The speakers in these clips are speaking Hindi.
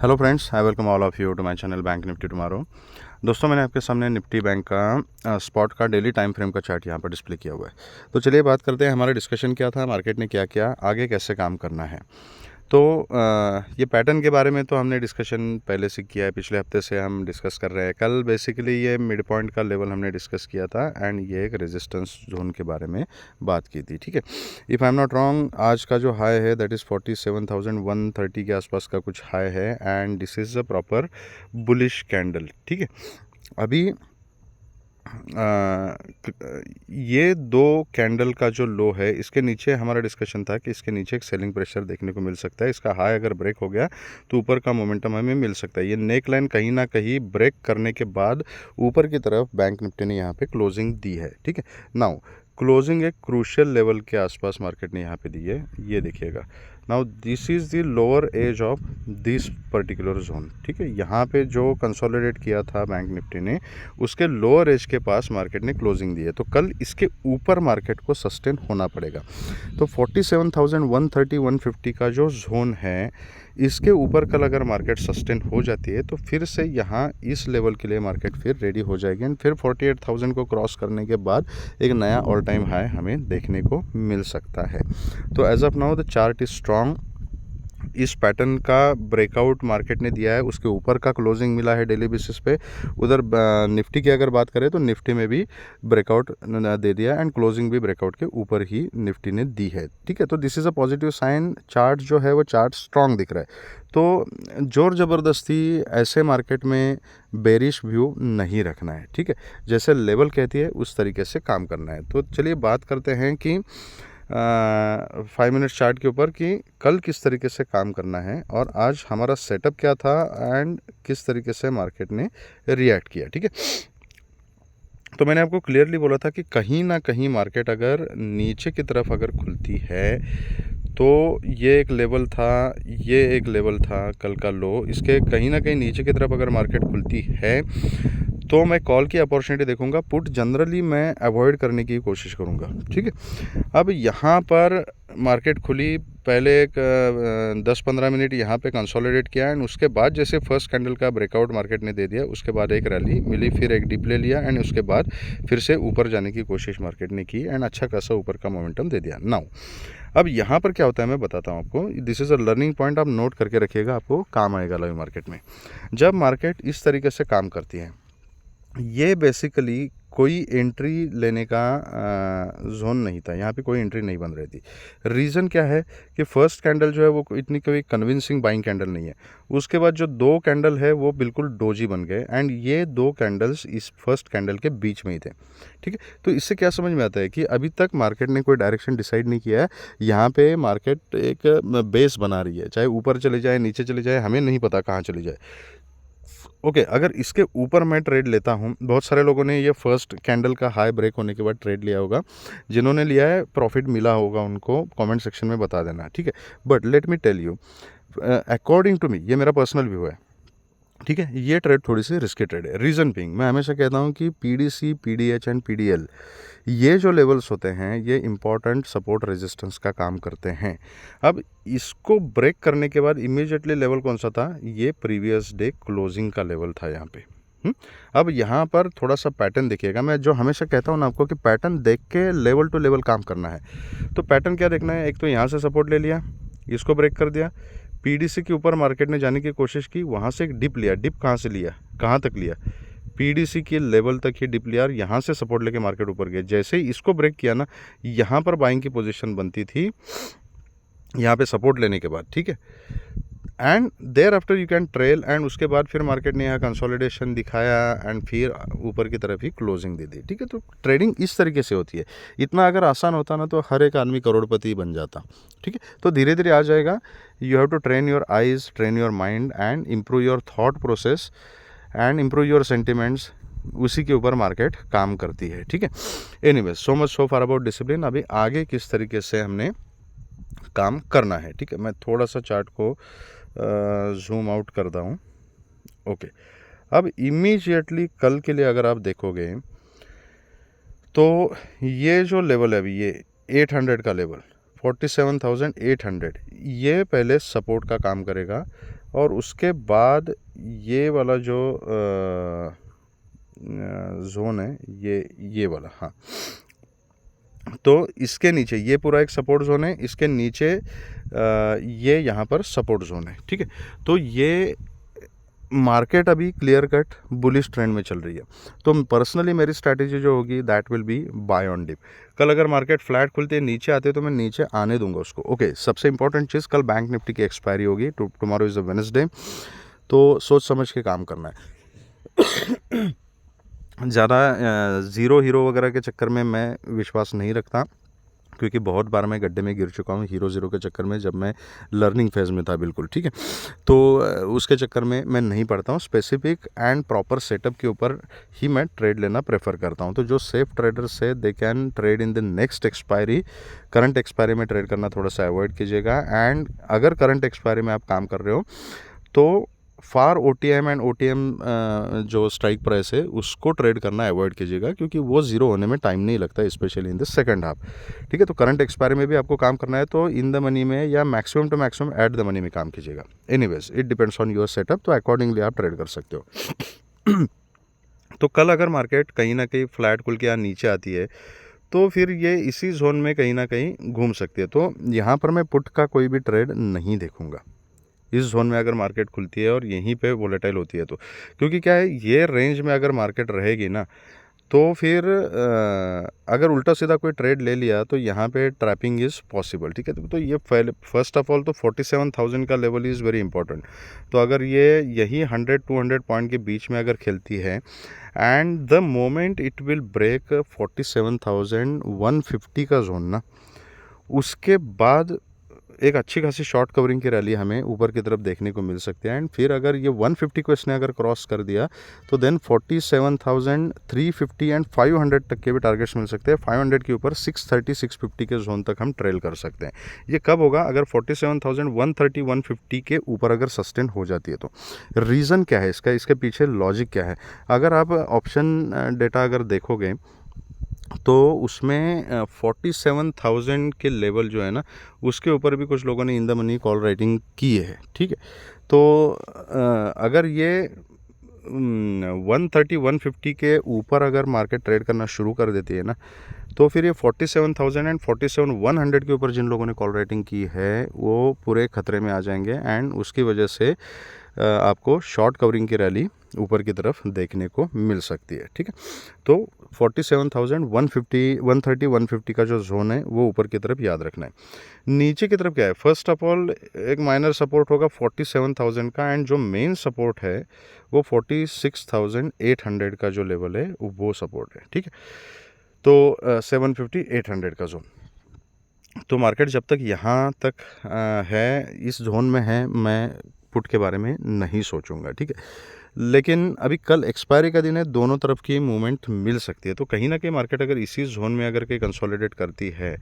Hello friends, I welcome all of you to my channel bank nifty tomorrow. दोस्तों, मैंने आपके सामने निफ्टी बैंक का स्पॉट का डेली टाइम फ्रेम का चार्ट यहाँ पर डिस्प्ले किया हुआ है। तो चलिए बात करते हैं, हमारा डिस्कशन क्या था, मार्केट ने क्या किया, आगे कैसे काम करना है। तो ये पैटर्न के बारे में तो हमने डिस्कशन पहले से किया है, पिछले हफ्ते से हम डिस्कस कर रहे हैं। कल बेसिकली ये मिड पॉइंट का लेवल हमने डिस्कस किया था एंड ये एक रेजिस्टेंस जोन के बारे में बात की थी। ठीक है, if I am not wrong, आज का जो हाई है दैट इज़ 47,130 के आसपास का कुछ हाई है and this is a proper bullish candle. ठीक है, अभी ये दो कैंडल का जो लो है, इसके नीचे हमारा डिस्कशन था कि इसके नीचे एक सेलिंग प्रेशर देखने को मिल सकता है। इसका हाई अगर ब्रेक हो गया तो ऊपर का मोमेंटम हमें मिल सकता है। ये नेक लाइन कहीं ना कहीं ब्रेक करने के बाद ऊपर की तरफ बैंक निफ्टी ने यहाँ पे क्लोजिंग दी है। ठीक है, नाउ क्लोजिंग एक क्रूशियल लेवल के आसपास मार्केट ने यहाँ पे दी है, ये देखिएगा। Now this is the lower edge of this particular zone. ठीक है, यहाँ पे जो कंसोलिडेट किया था बैंक निफ्टी ने, उसके लोअर एज के पास मार्केट ने क्लोजिंग दी है। तो कल इसके ऊपर मार्केट को सस्टेन होना पड़ेगा। तो 47,130 150 का जो जोन है, इसके ऊपर कल अगर मार्केट सस्टेन हो जाती है तो फिर से यहाँ इस लेवल के लिए मार्केट फिर रेडी हो जाएगी एंड फिर 48,000 को क्रॉस करने के बाद एक नया ऑल टाइम हाई हमें देखने को मिल सकता है। तो as of now the chart is strong. इस पैटर्न का ब्रेकआउट मार्केट ने दिया है, उसके ऊपर का क्लोजिंग मिला है डेली बेसिस पे। उधर निफ्टी की अगर बात करें तो निफ्टी में भी ब्रेकआउट दे दिया एंड क्लोजिंग भी ब्रेकआउट के ऊपर ही निफ्टी ने दी है। ठीक है, तो this is a positive sign. Chart जो है वो चार्ट स्ट्रॉन्ग दिख रहा है। तो जोर ज़बरदस्ती ऐसे मार्केट में बेरिश व्यू नहीं रखना है। ठीक है, जैसे लेवल कहती है उस तरीके से काम करना है। तो चलिए बात करते हैं कि 5 मिनट चार्ट के ऊपर कि कल किस तरीके से काम करना है और आज हमारा सेटअप क्या था एंड किस तरीके से मार्केट ने रिएक्ट किया। ठीक है, तो मैंने आपको क्लियरली बोला था कि कहीं ना कहीं मार्केट अगर नीचे की तरफ अगर खुलती है तो ये एक लेवल था, ये एक लेवल था कल का लो, इसके कहीं ना कहीं नीचे की तरफ अगर मार्केट खुलती है तो मैं कॉल की अपॉर्चुनिटी देखूंगा। पुट जनरली मैं अवॉइड करने की कोशिश करूंगा। ठीक है, अब यहाँ पर मार्केट खुली, पहले एक 10-15 मिनट यहाँ पे कंसोलिडेट किया एंड उसके बाद जैसे फर्स्ट कैंडल का ब्रेकआउट मार्केट ने दे दिया, उसके बाद एक रैली मिली, फिर एक डिप ले लिया एंड उसके बाद फिर से ऊपर जाने की कोशिश मार्केट ने की एंड अच्छा खासा ऊपर का मोमेंटम दे दिया। नाउ अब यहाँ पर क्या होता है मैं बताता हूँ आपको। This is a learning point, आप नोट करके रखिएगा, आपको काम आएगा लाइव मार्केट में। जब मार्केट इस तरीके से काम करती है, ये बेसिकली कोई एंट्री लेने का जोन नहीं था, यहाँ पे कोई एंट्री नहीं बन रही थी। रीज़न क्या है कि फर्स्ट कैंडल जो है वो इतनी कोई कन्विंसिंग बाइंग कैंडल नहीं है। उसके बाद जो दो कैंडल है वो बिल्कुल डोजी बन गए एंड ये दो कैंडल्स इस फर्स्ट कैंडल के बीच में ही थे। ठीक है, तो इससे क्या समझ में आता है कि अभी तक मार्केट ने कोई डायरेक्शन डिसाइड नहीं किया है। यहाँ पे मार्केट एक बेस बना रही है, चाहे ऊपर चले जाए नीचे चले जाए, हमें नहीं पता कहाँ चली जाए। ओके, अगर इसके ऊपर मैं ट्रेड लेता हूँ, बहुत सारे लोगों ने ये फर्स्ट कैंडल का हाई ब्रेक होने के बाद ट्रेड लिया होगा। जिन्होंने लिया है प्रॉफिट मिला होगा उनको कमेंट सेक्शन में बता देना। ठीक है, but let me tell you, according to me, ये मेरा पर्सनल व्यू है। ठीक है, ये ट्रेड थोड़ी सी रिस्की ट्रेड है। रीज़न बीइंग, मैं हमेशा कहता हूँ कि पीडीसी, पीडीएच एंड पीडीएल, ये जो लेवल्स होते हैं ये इंपॉर्टेंट सपोर्ट रेजिस्टेंस का काम करते हैं। अब इसको ब्रेक करने के बाद इमीडिएटली लेवल कौन सा था, ये प्रीवियस डे क्लोजिंग का लेवल था यहाँ पे। अब यहाँ पर थोड़ा सा पैटर्न देखिएगा। मैं जो हमेशा कहता हूँ ना आपको कि पैटर्न देख के लेवल टू लेवल काम करना है। तो पैटर्न क्या देखना है, एक तो यहाँ से सपोर्ट ले लिया, इसको ब्रेक कर दिया, पीडीसी के ऊपर मार्केट ने जाने की कोशिश की, वहाँ से एक डिप लिया। डिप कहाँ से लिया, कहाँ तक लिया, पीडीसी के लेवल तक ही डिप लिया और यहाँ से सपोर्ट लेके मार्केट ऊपर गया। जैसे ही इसको ब्रेक किया ना, यहाँ पर बाइंग की पोजीशन बनती थी यहाँ पे सपोर्ट लेने के बाद। ठीक है, and thereafter you can trail and उसके बाद फिर मार्केट ने यहाँ कंसोलिडेशन दिखाया एंड फिर ऊपर की तरफ ही क्लोजिंग दे दी। ठीक है, तो ट्रेडिंग इस तरीके से होती है। इतना अगर आसान होता ना तो हर एक आदमी करोड़पति बन जाता। ठीक है, तो धीरे धीरे आ जाएगा। You have to train your eyes, train your mind and improve your thought process and improve your sentiments. उसी के ऊपर मार्केट काम करती है। ठीक है, anyways, so much so far about discipline. अभी आगे किस तरीके से हमने काम करना है। ठीक है, मैं थोड़ा सा चार्ट को जूम आउट करता हूँ। ओके, अब इमीडिएटली कल के लिए अगर आप देखोगे तो ये जो लेवल है अभी, ये 800 का लेवल, 47,800, ये पहले सपोर्ट का काम करेगा और उसके बाद ये वाला जो जोन है ये वाला, हाँ, तो इसके नीचे ये पूरा एक सपोर्ट जोन है, इसके नीचे ये यहाँ पर सपोर्ट जोन है, ठीक है। तो ये मार्केट अभी क्लियर कट बुलिश ट्रेंड में चल रही है। तो पर्सनली मेरी स्ट्रैटेजी जो होगी that will be buy on dip. कल अगर मार्केट फ्लैट खुलते नीचे आते तो मैं नीचे आने दूंगा उसको। ओके, सबसे इंपॉर्टेंट चीज़, कल बैंक निफ्टी की एक्सपायरी होगी, टुमारो इज़ अ वेडनेसडे, तो सोच समझ के काम करना है। ज़्यादा ज़ीरो हीरो वगैरह के चक्कर में मैं विश्वास नहीं रखता, क्योंकि बहुत बार मैं गड्ढे में गिर चुका हूँ हीरो ज़ीरो के चक्कर में, जब मैं लर्निंग फेज़ में था, बिल्कुल, ठीक है। तो उसके चक्कर में मैं नहीं पड़ता हूँ। स्पेसिफिक एंड प्रॉपर सेटअप के ऊपर ही मैं ट्रेड लेना प्रेफर करता हूँ। तो जो सेफ ट्रेडर्स है they can trade in the next expiry. Current expiry में ट्रेड करना थोड़ा सा अवॉइड कीजिएगा। एंड अगर करंट एक्सपायरी में आप काम कर रहे हो तो फार OTM एंड OTM जो स्ट्राइक प्राइस है उसको ट्रेड करना अवॉइड कीजिएगा, क्योंकि वो ज़ीरो होने में टाइम नहीं लगता, specially in the second half, ठीक है। तो करंट एक्सपायरी में भी आपको काम करना है तो इन द मनी में या maximum to maximum at the money में काम कीजिएगा। Anyways it depends on your setup, तो अकॉर्डिंगली आप ट्रेड कर सकते हो। तो कल अगर मार्केट कहीं ना कहीं फ्लैट खुल के या नीचे आती है तो फिर ये इसी जोन में कहीं ना कहीं घूम सकती है। तो यहाँ पर मैं पुट का कोई भी ट्रेड नहीं देखूंगा इस जोन में अगर मार्केट खुलती है और यहीं पे वोलेटाइल होती है तो, क्योंकि क्या है, ये रेंज में अगर मार्केट रहेगी ना तो फिर अगर उल्टा सीधा कोई ट्रेड ले लिया तो यहाँ पे ट्रैपिंग इज़ पॉसिबल, ठीक है। तो ये फर्स्ट ऑफ ऑल तो 47,000 का लेवल इज़ वेरी इंपॉर्टेंट। तो अगर ये यही 100-200 पॉइंट के बीच में अगर खेलती है and the moment it will break 47,150 का जोन ना, उसके बाद एक अच्छी खासी शॉर्ट कवरिंग की रैली हमें ऊपर की तरफ देखने को मिल सकती है। एंड फिर अगर ये 150 को इसने अगर क्रॉस कर दिया तो देन 47,350 एंड 500 तक के भी टारगेट्स मिल सकते हैं। 500 के ऊपर 630-650 के जोन तक हम ट्रेल कर सकते हैं। ये कब होगा? अगर 47,130-150 के ऊपर अगर सस्टेन हो जाती है तो। रीज़न क्या है इसका, इसके पीछे लॉजिक क्या है? अगर आप ऑप्शन डेटा अगर देखोगे तो उसमें 47,000 के लेवल जो है ना, उसके ऊपर भी कुछ लोगों ने in the money call writing की है, ठीक है। तो अगर ये 130-150 के ऊपर अगर मार्केट ट्रेड करना शुरू कर देती है ना, तो फिर ये 47,000 एंड 47,100 के ऊपर जिन लोगों ने कॉल राइटिंग की है वो पूरे खतरे में आ जाएंगे। एंड उसकी वजह से आपको शॉर्ट कवरिंग की रैली ऊपर की तरफ देखने को मिल सकती है, ठीक है। तो 47,150 130-150 का जो जोन है वो ऊपर की तरफ याद रखना है। नीचे की तरफ क्या है? फर्स्ट ऑफ ऑल एक माइनर सपोर्ट होगा 47,000 का, एंड जो मेन सपोर्ट है वो 46,800 का जो लेवल है वो सपोर्ट है, ठीक है। तो 750-800 का जोन। तो मार्केट जब तक यहाँ तक है, इस जोन में है, मैं पुट के बारे में नहीं सोचूंगा, ठीक है। लेकिन अभी कल एक्सपायरी का दिन है, दोनों तरफ की मूवमेंट मिल सकती है। तो कहीं ना कहीं मार्केट अगर इसी जोन में अगर कहीं कंसोलिडेट करती है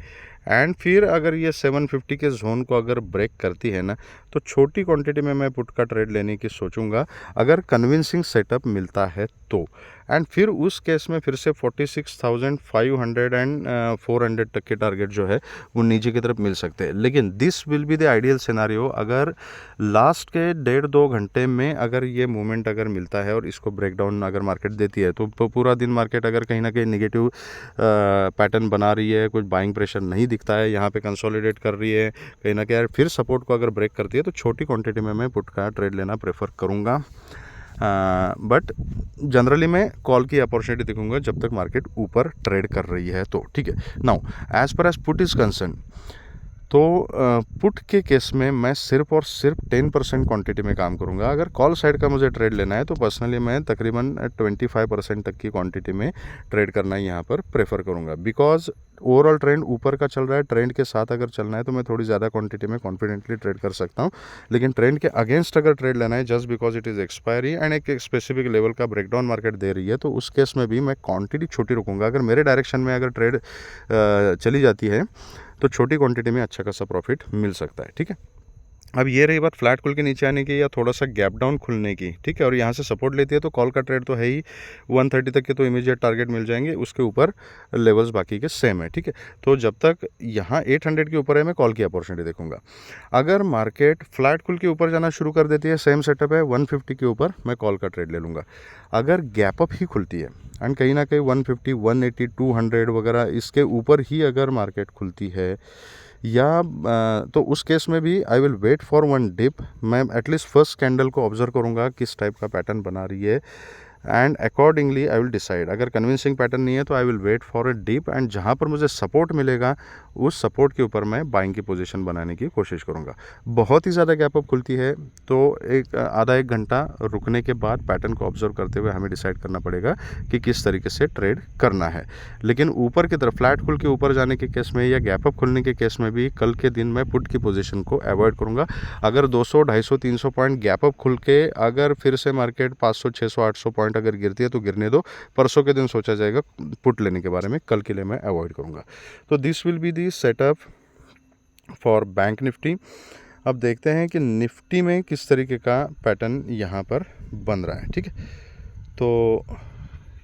एंड फिर अगर ये 750 के जोन को अगर ब्रेक करती है ना, तो छोटी क्वांटिटी में मैं पुट का ट्रेड लेने की सोचूंगा अगर कन्विंसिंग सेटअप मिलता है तो। एंड फिर उस केस में फिर से 46,500 एंड 400 तक के टारगेट जो है वो नीचे की तरफ मिल सकते हैं। लेकिन this will be the ideal scenario अगर लास्ट के 1.5-2 घंटे में अगर ये मूवमेंट अगर मिलता है और इसको ब्रेकडाउन अगर मार्केट देती है, तो पूरा दिन मार्केट अगर कहीं ना कहीं नेगेटिव पैटर्न बना रही है, कुछ बाइंग प्रेशर नहीं दिखता है, यहाँ पे कंसोलिडेट कर रही है कहीं ना कहीं, फिर सपोर्ट को अगर ब्रेक करती है तो छोटी क्वांटिटी में मैं पुट का ट्रेड लेना प्रेफर करूँगा। बट जनरली मैं कॉल की अपॉर्चुनिटी देखूंगा जब तक मार्केट ऊपर ट्रेड कर रही है तो, ठीक है। Now as per as put is concern, तो पुट के केस में मैं सिर्फ और सिर्फ 10% क्वांटिटी में काम करूंगा। अगर कॉल साइड का मुझे ट्रेड लेना है तो पर्सनली मैं तकरीबन 25% तक की क्वांटिटी में ट्रेड करना यहाँ पर प्रेफर करूंगा, बिकॉज ओवरऑल ट्रेंड ऊपर का चल रहा है। ट्रेंड के साथ अगर चलना है तो मैं थोड़ी ज़्यादा क्वांटिटी में कॉन्फिडेंटली ट्रेड कर सकता हूँ, लेकिन ट्रेंड के अगेंस्ट अगर ट्रेड लेना है just because it is expiry and एक स्पेसिफिक लेवल का ब्रेकडाउन मार्केट दे रही है, तो उस केस में भी मैं क्वांटिटी छोटी रखूँगा। अगर मेरे डायरेक्शन में अगर ट्रेड चली जाती है तो छोटी क्वांटिटी में अच्छा खासा प्रॉफिट मिल सकता है, ठीक है। अब ये रही बात फ्लैट खुल के नीचे आने की या थोड़ा सा गैप डाउन खुलने की, ठीक है, और यहाँ से सपोर्ट लेती है तो कॉल का ट्रेड तो है ही, 130 तक के तो इमीडिएट टारगेट मिल जाएंगे, उसके ऊपर लेवल्स बाकी के सेम है, ठीक है। तो जब तक यहाँ 800 के ऊपर है मैं कॉल की अपॉर्चुनिटी देखूंगा। अगर मार्केट फ्लैट खुल के ऊपर जाना शुरू कर देती है, सेम सेटअप है, 150 के ऊपर मैं कॉल का ट्रेड ले लूँगा। अगर गैप अप ही खुलती है एंड कहीं ना कहीं 150, 180, 200 वगैरह इसके ऊपर ही अगर मार्केट खुलती है या तो उस केस में भी I will wait for one dip. मैं एटलीस्ट फर्स्ट कैंडल को ऑब्जर्व करूंगा किस टाइप का पैटर्न बना रही है and accordingly I will decide. अगर कन्विंसिंग पैटर्न नहीं है तो I will wait for a dip and जहाँ पर मुझे सपोर्ट मिलेगा उस सपोर्ट के ऊपर मैं बाइंग की पोजीशन बनाने की कोशिश करूँगा। बहुत ही ज़्यादा गैप अप खुलती है तो आधा एक घंटा रुकने के बाद पैटर्न को ऑब्जर्व करते हुए हमें डिसाइड करना पड़ेगा कि किस तरीके से ट्रेड करना है। लेकिन ऊपर की तरफ फ्लैट खुल के ऊपर जाने के केस में या गैप अप खुलने के केस में भी कल के दिन मैं पुट की पोजीशन को अवॉइड करूँगा। अगर 200, 250, 300 पॉइंट गैप अप खुल के अगर फिर से मार्केट 500, 600, 800 पॉइंट अगर गिरती है तो गिरने दो, परसों के दिन सोचा जाएगा पुट लेने के बारे में, कल के लिए मैं अवॉइड करूँगा। तो this will be the setup for bank Nifty. अब देखते हैं कि निफ्टी में किस तरीके का पैटर्न यहाँ पर बन रहा है, ठीक है। तो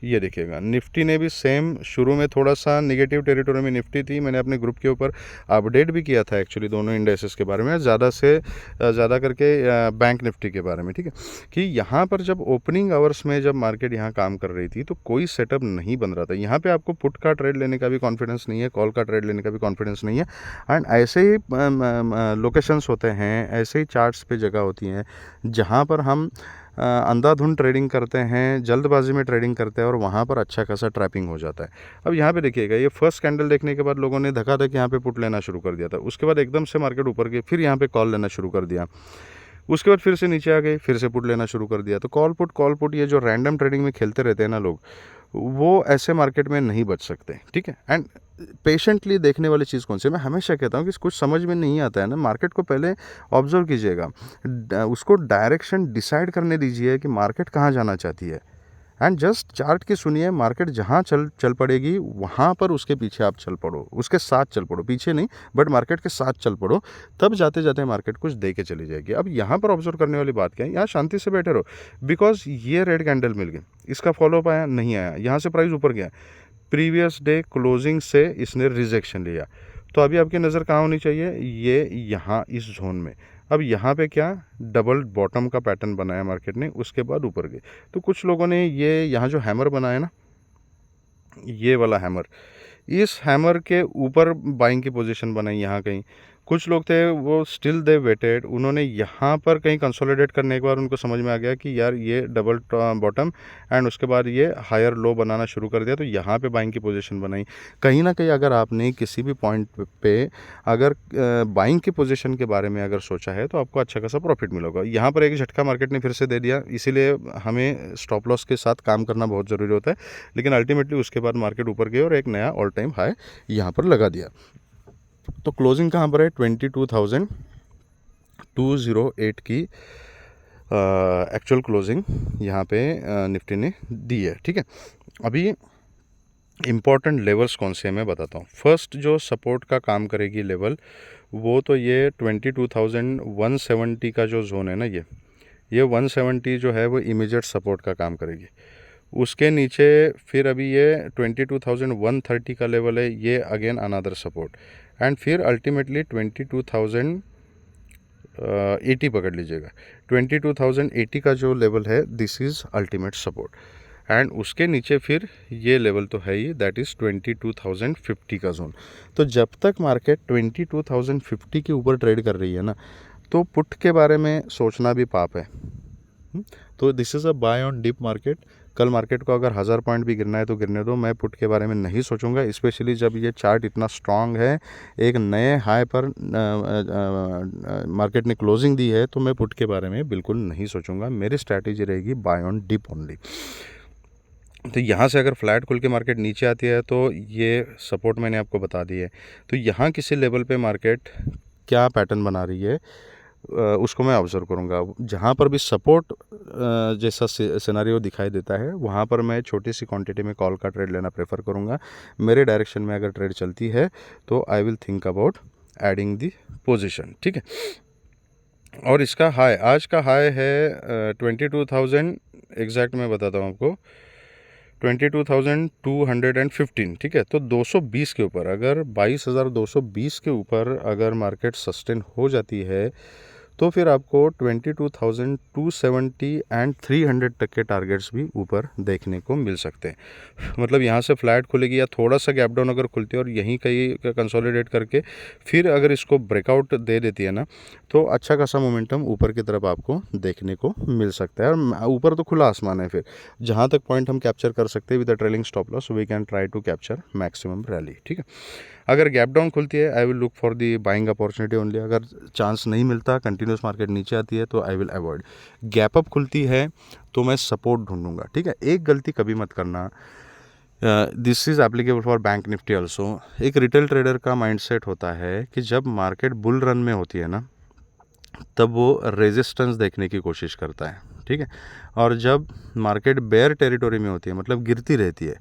ये देखिएगा निफ्टी ने भी सेम शुरू में थोड़ा सा नेगेटिव टेरिटोरी में निफ्टी थी। मैंने अपने ग्रुप के ऊपर अपडेट भी किया था एक्चुअली दोनों इंडेक्सेस के बारे में, ज़्यादा से ज़्यादा करके बैंक निफ्टी के बारे में, ठीक है, कि यहाँ पर जब ओपनिंग आवर्स में जब मार्केट यहाँ काम कर रही थी तो कोई सेटअप नहीं बन रहा था। यहाँ पे आपको पुट का ट्रेड लेने का भी कॉन्फिडेंस नहीं है, कॉल का ट्रेड लेने का भी कॉन्फिडेंस नहीं है। एंड ऐसे ही लोकेशंस होते हैं, ऐसे ही चार्ट्स पे जगह होती हैं जहाँ पर हम अंधाधुंध ट्रेडिंग करते हैं, जल्दबाजी में ट्रेडिंग करते हैं और वहाँ पर अच्छा खासा ट्रैपिंग हो जाता है। अब यहाँ पे देखिएगा ये फर्स्ट कैंडल देखने के बाद लोगों ने धक्का-धक यहाँ पे पुट लेना शुरू कर दिया था। उसके बाद एकदम से मार्केट ऊपर गई, फिर यहाँ पे कॉल लेना शुरू कर दिया। उसके बाद फिर से नीचे आ गई, फिर से पुट लेना शुरू कर दिया। तो कॉल पुट ये जो रैंडम ट्रेडिंग में खेलते रहते हैं ना लोग, वो ऐसे मार्केट में नहीं बच सकते, ठीक है। एंड पेशेंटली देखने वाली चीज़ कौन सी है, मैं हमेशा कहता हूँ कि कुछ समझ में नहीं आता है ना, मार्केट को पहले ऑब्जर्व कीजिएगा, उसको डायरेक्शन डिसाइड करने दीजिए कि मार्केट कहाँ जाना चाहती है एंड जस्ट चार्ट की सुनिए। मार्केट जहाँ चल पड़ेगी वहाँ पर उसके पीछे आप चल पड़ो, उसके साथ चल पड़ो, पीछे नहीं बट मार्केट के साथ चल पड़ो, तब जाते जाते मार्केट कुछ दे के चली जाएगी। अब यहाँ पर ऑब्जर्व करने वाली बात क्या है, यहाँ शांति से बैठे रहो, बिकॉज ये रेड कैंडल मिल गई, इसका फॉलोअप आया नहीं आया, यहाँ से प्राइस ऊपर गया, प्रीवियस डे क्लोजिंग से इसने रिजेक्शन लिया, तो अभी आपकी नज़र कहाँ होनी चाहिए, ये यहाँ इस जोन में। अब यहाँ पे क्या डबल बॉटम का पैटर्न बनाया मार्केट ने, उसके बाद ऊपर गए। तो कुछ लोगों ने ये यहाँ जो हैमर बनाया ना, ये वाला हैमर, इस हैमर के ऊपर बाइंग की पोजीशन बनाई यहाँ कहीं। कुछ लोग थे वो स्टिल दे वेटेड, उन्होंने यहाँ पर कहीं कंसोलिडेट करने के बाद उनको समझ में आ गया कि यार ये डबल बॉटम एंड उसके बाद ये हायर लो बनाना शुरू कर दिया, तो यहाँ पे बाइंग की पोजीशन बनाई। कहीं ना कहीं अगर आपने किसी भी पॉइंट पे अगर बाइंग की पोजीशन के बारे में अगर सोचा है तो आपको अच्छा खासा प्रॉफिट मिलेगा। यहाँ पर एक झटका मार्केट ने फिर से दे दिया, इसीलिए हमें स्टॉप लॉस के साथ काम करना बहुत ज़रूरी होता है। लेकिन अल्टीमेटली उसके बाद मार्केट ऊपर गई और एक नया ऑल टाइम हाई यहाँ पर लगा दिया। तो क्लोजिंग कहाँ पर है, 22,208 की एक्चुअल क्लोजिंग यहाँ पे निफ्टी ने दी है, ठीक है। अभी इम्पॉर्टेंट लेवल्स कौन से हैं मैं बताता हूँ। फर्स्ट जो सपोर्ट का काम करेगी लेवल, वो तो ये 22,170 का जो जोन है ना, ये 170 जो है वो इमीडिएट सपोर्ट का काम करेगी। उसके नीचे फिर अभी ये 22,130 का लेवल है, ये अगेन अनदर सपोर्ट, एंड फिर अल्टीमेटली 22,080 पकड़ लीजिएगा। 22,080 का जो लेवल है this is ultimate support, and उसके नीचे फिर ये लेवल तो है ही, दैट इज़ 22,050 का जोन। तो जब तक मार्केट 22,050 के ऊपर ट्रेड कर रही है ना, तो पुट के बारे में सोचना भी पाप है। तो this is a buy on dip market. कल मार्केट को अगर 1000 पॉइंट भी गिरना है तो गिरने दो, मैं पुट के बारे में नहीं सोचूंगा, स्पेशली जब ये चार्ट इतना स्ट्रांग है, एक नए हाई पर मार्केट ने क्लोजिंग दी है, तो मैं पुट के बारे में बिल्कुल नहीं सोचूंगा। मेरी स्ट्रैटेजी रहेगी बाय ऑन डिप ओनली। तो यहाँ से अगर फ्लैट खुल के मार्केट नीचे आती है तो ये सपोर्ट मैंने आपको बता दी है। तो यहाँ किसी लेवल पे मार्केट क्या पैटर्न बना रही है उसको मैं ऑब्जर्व करूँगा। जहाँ पर भी सपोर्ट जैसा सिनेरियो दिखाई देता है वहाँ पर मैं छोटी सी क्वांटिटी में कॉल का ट्रेड लेना प्रेफर करूँगा। मेरे डायरेक्शन में अगर ट्रेड चलती है तो I will think about adding the position, ठीक है। और इसका हाई, आज का हाई है 22,000, एग्जैक्ट मैं बताता हूँ आपको, 22,215, ठीक है। तो 220 के ऊपर, अगर 22,220 के ऊपर अगर मार्केट सस्टेन हो जाती है तो फिर आपको 22,270 एंड 300 तक के टारगेट्स भी ऊपर देखने को मिल सकते हैं। मतलब यहाँ से फ्लैट खुलेगी या थोड़ा सा गैप डाउन अगर खुलती है और यहीं कहीं कंसोलिडेट करके फिर अगर इसको ब्रेकआउट दे देती है ना, तो अच्छा खासा मोमेंटम ऊपर की तरफ आपको देखने को मिल सकता है। और ऊपर तो खुला आसमान है, फिर जहाँ तक पॉइंट हम कैप्चर कर सकते हैं with the trailing stop loss, we can try to capture maximum rally, ठीक है। अगर गैप डाउन खुलती है, I will look for the buying opportunity only. अगर चांस नहीं मिलता, कंटिन्यूस मार्केट नीचे आती है, तो I will avoid. Gap up खुलती है तो मैं सपोर्ट ढूंढूंगा, ठीक है। एक गलती कभी मत करना, this is applicable for bank Nifty also. एक रिटेल ट्रेडर का माइंडसेट होता है कि जब मार्केट बुल रन में होती है ना, तब वो रेजिस्टेंस देखने की कोशिश करता है, ठीक है। और जब मार्केट बेयर टेरिटोरी में होती है, मतलब गिरती रहती है,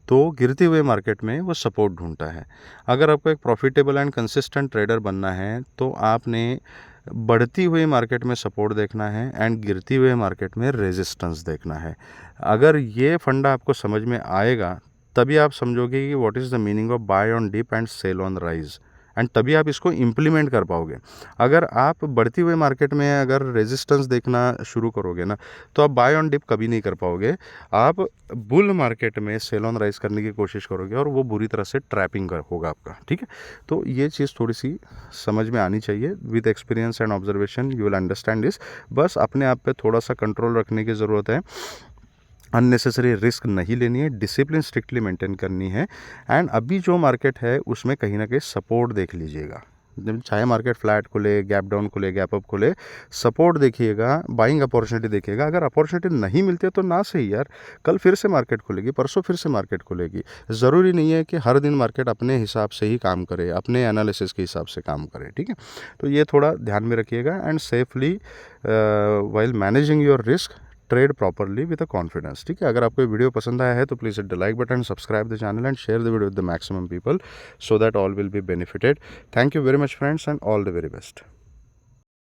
तो गिरती हुए मार्केट में वो सपोर्ट ढूंढता है। अगर आपको एक प्रॉफिटेबल एंड कंसिस्टेंट ट्रेडर बनना है तो आपने बढ़ती हुई मार्केट में सपोर्ट देखना है एंड गिरती हुए मार्केट में रेजिस्टेंस देखना है। अगर ये फंडा आपको समझ में आएगा, तभी आप समझोगे कि what is the meaning of buy on dip and sell on rise, and तभी आप इसको इम्प्लीमेंट कर पाओगे। अगर आप बढ़ती हुई मार्केट में अगर रेजिस्टेंस देखना शुरू करोगे ना, तो आप बाय ऑन डिप कभी नहीं कर पाओगे। आप बुल मार्केट में सेल ऑन राइज करने की कोशिश करोगे और वो बुरी तरह से ट्रैपिंग होगा आपका, ठीक है। तो ये चीज़ थोड़ी सी समझ में आनी चाहिए। With experience and observation you will understand this. बस अपने आप पे थोड़ा सा कंट्रोल रखने की ज़रूरत है, अननेसेसरी रिस्क नहीं लेनी है, डिसिप्लिन स्ट्रिक्टली मेंटेन करनी है। एंड अभी जो मार्केट है उसमें कहीं ना कहीं सपोर्ट देख लीजिएगा। जब चाहे मार्केट फ्लैट खुले, गैप डाउन खुले, गैप अप खुले, सपोर्ट देखिएगा, बाइंग अपॉर्चुनिटी देखिएगा। अगर अपॉर्चुनिटी नहीं मिलती है तो ना सही यार, कल फिर से मार्केट खुलेगी, परसों फिर से मार्केट खुलेगी। ज़रूरी नहीं है कि हर दिन मार्केट अपने हिसाब से ही काम करे, अपने एनालिसिस के हिसाब से काम करे, ठीक है। तो ये थोड़ा ध्यान में रखिएगा and safely while managing your risk trade properly with a confidence, ठीक है। अगर आपको वीडियो पसंद आया है तो please hit the like button, subscribe the channel and share the video with the maximum people, so that all will be benefited. Thank you very much friends and all the very best.